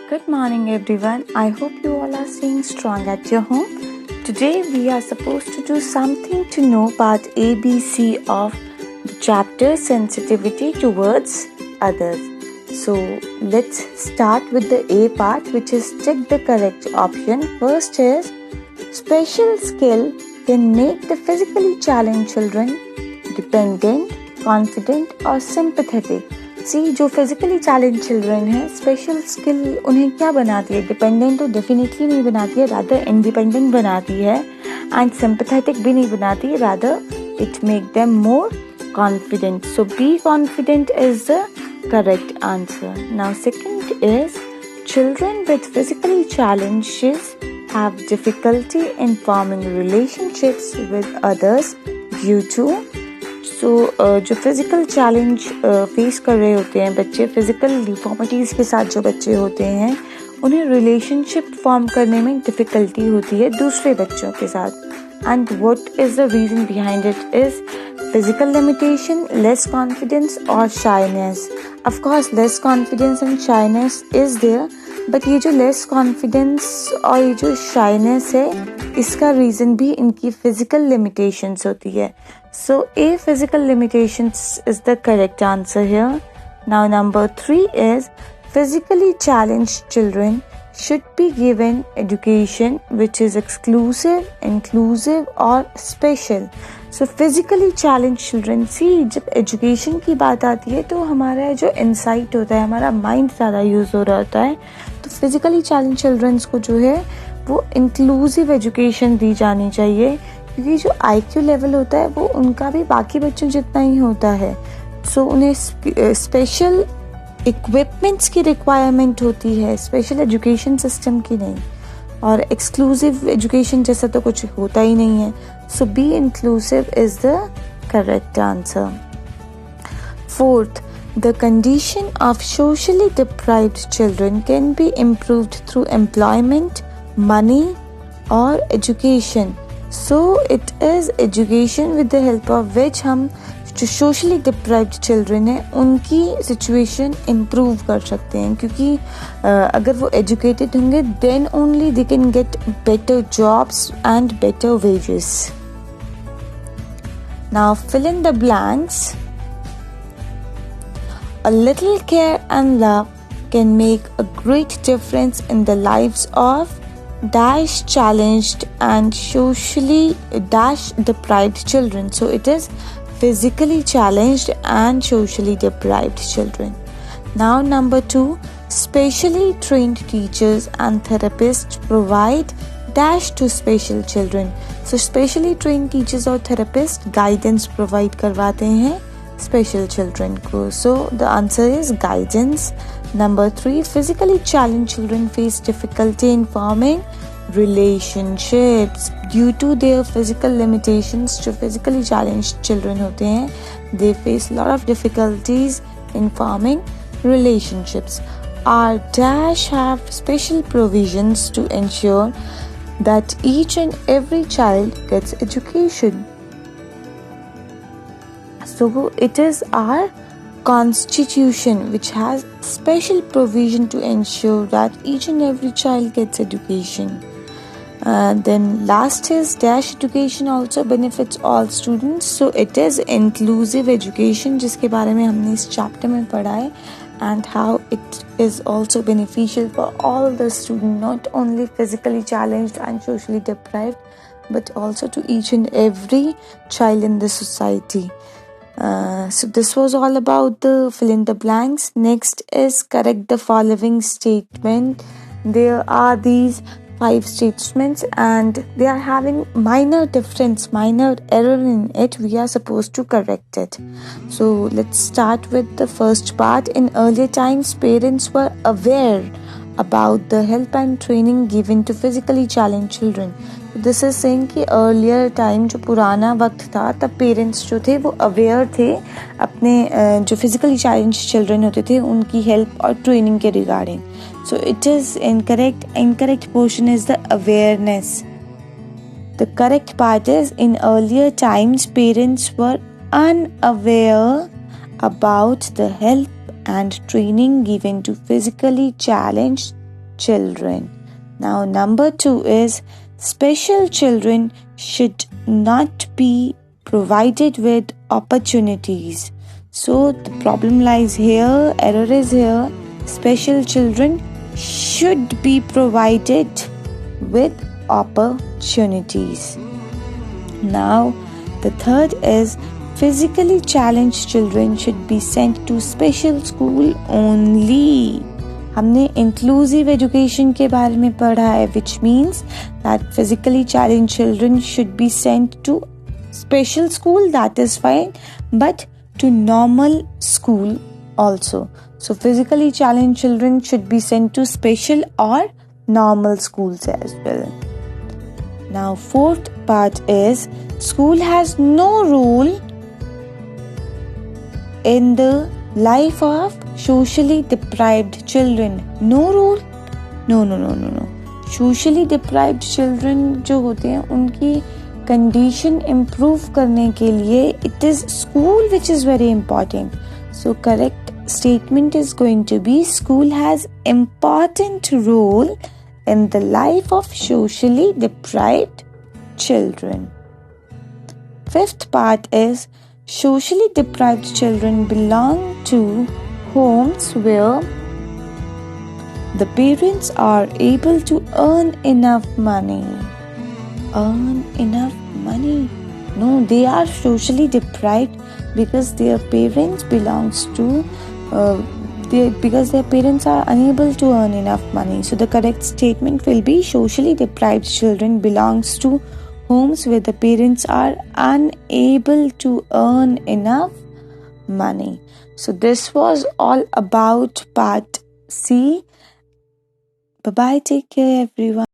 Good morning, everyone. I hope you all are staying strong at your home. Today, we are supposed to do something to know part ABC of the chapter Sensitivity Towards Others. So, let's start with the A part, which is check the correct option. First is special skill can make the physically challenged children dependent, confident, or sympathetic. जो physically challenge children है special skill उन्हें क्या बनाती है? Dependent तो definitely नहीं बनाती है, रादर इंडिपेंडेंट बनाती है, एंड सिंपैथेटिक भी नहीं बनाती, rather it make them more confident. So be confident is the correct answer. Now second is children with physically challenges have difficulty in forming relationships with others due to जो physical challenge face कर रहे होते हैं बच्चे, physical deformities के साथ जो बच्चे होते हैं उन्हें रिलेशनशिप फॉर्म करने में डिफिकल्टी होती है दूसरे बच्चों के साथ. And what is the reason behind it is physical limitation, less confidence और shyness. Of course less confidence and shyness is there, but ये जो लेस कॉन्फिडेंस और ये जो शाइनेस है इसका रीज़न भी इनकी फिजिकल लिमिटेशंस होती है. So a physical limitations is the correct answer here. Now number 3 is physically challenged children should be given education which is exclusive, inclusive or special. So physically challenged children, जब education की बात आती है तो हमारा जो इंसाइट होता है, हमारा माइंड ज़्यादा यूज़ हो रहा होता है, तो फिजिकली चैलेंज चिल्ड्रंस को जो है वो इंक्लूसिव एजुकेशन दी जानी चाहिए, क्योंकि जो IQ लेवल होता है वो उनका भी बाकी बच्चों जितना ही होता है. सो उन्हें स्पेशल इक्विपमेंट्स की रिक्वायरमेंट होती है, स्पेशल एजुकेशन सिस्टम की नहीं, और एक्सक्लूसिव एजुकेशन जैसा तो कुछ होता ही नहीं है. So B inclusive is the correct answer. Fourth, the condition of socially deprived children can be improved through employment, money और education. So it is education with the help of which हम जो सोशली डिप्राइव्ड चिल्ड्रन है उनकी situation improve कर सकते हैं, क्योंकि अगर वो एजुकेटेड होंगे then only they can get better jobs and better wages. Now fill in the blanks. A little care and love can make a great difference in the lives of dash challenged and socially dash deprived children. So it is physically challenged and socially deprived children. Now number 2, specially trained teachers and therapists provide dash to special children. So specially trained teachers और therapists guidance provide करवाते हैं special children को. So the answer is guidance. Number 3, physically challenged children face difficulty in forming relationships due to their physical limitations. जो physically challenged children होते हैं they face lot of difficulties in forming relationships. Our dash have special provisions to ensure that each and every child gets education. So it is our constitution which has special provision to ensure that each and every child gets education. Then last is dash education also benefits all students. So it is inclusive education जिसके बारे में हमने इस chapter में पढ़ा है, and how it is also beneficial for all the students, not only physically challenged and socially deprived, but also to each and every child in the society. So this was all about the fill in the blanks. Next is correct the following statement. There are these 5 statements and they are having minor difference, minor error in it. We are supposed to correct it. So let's start with the first part. In earlier times, parents were aware about the help and training given to physically challenged children. This is saying कि earlier time जो पुराना वक्त था तब parents जो थे वो aware थे अपने जो फिजिकली चैलेंज चिल्ड्रन होते थे उनकी हेल्प और ट्रेनिंग के regarding. So it is incorrect portion is the awareness. The correct part is in earlier times parents were unaware about the help and training given to physically challenged children. Now, number 2 is special children should not be provided with opportunities. So, the problem lies here, error is here. Special children should be provided with opportunities. Now, the third is physically challenged children should be sent to special school only. हमने inclusive education के बारे में पढ़ा है, which means that physically challenged children should be sent to special school, that is fine, but to normal school also. So physically challenged children should be sent to special or normal schools as well. Now, fourth part is school has no role in the life of socially deprived children. No role? No. Socially deprived children जो होते हैं उनकी condition improve करने के लिए it is school which is very important. So correct statement is going to be school has important role in the life of socially deprived children. Fifth part is socially deprived children belong to homes where the parents are able to earn enough money. No, they are socially deprived because their parents belongs to because their parents are unable to earn enough money. So the correct statement will be socially deprived children belongs to homes where the parents are unable to earn enough money. So this was all about part C. Bye-bye. Take care, everyone.